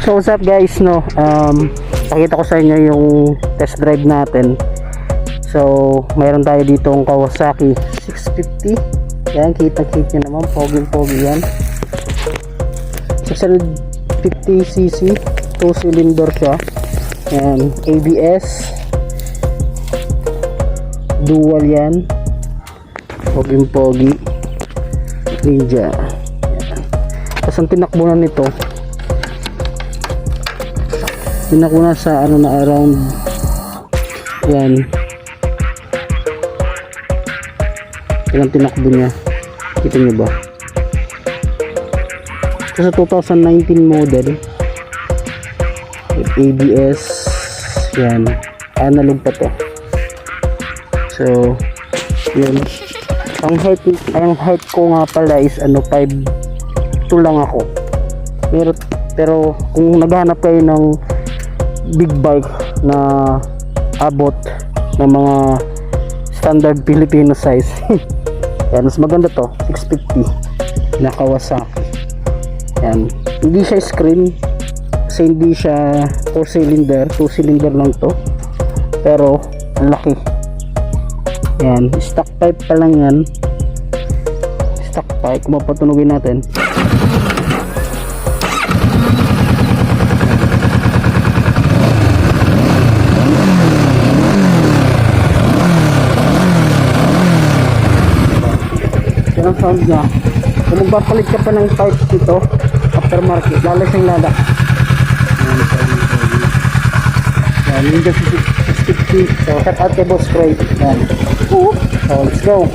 So what's up guys, no, pakita ko sa inyo yung test drive natin. So mayroon tayo dito ang Kawasaki 650. Yan, kita-kit nyo naman, pogi yan. 650cc, 2 cylinder siya. Yan, ABS dual yan, pogi Ninja. Yan. Tapos ang tinakbunan nito, tinakbo na sa ano na around yan, ilang tinakbo niya, kita nyo ba? Ito sa 2019 model with ABS, yan, analog pa to. So yun, ang height ko nga pala is ano, 5'2" lang ako, pero kung naghahanap kayo ng big bike na abot ng mga standard Filipino size yan, mas maganda to, 650 na Kawasaki. Yan, hindi siya screen kasi hindi siya 4 cylinder, 2 cylinder lang to, pero ang laki. Yan, stock pipe pa lang yan, stock pipe. Kung mapatunugin natin, ang sound niya. Kung magpapalit ka pa ng pipe dito aftermarket, lalo siyang ladak. Yan, yung just 650. So shout out kay Boss Craig. Yan, so let's go.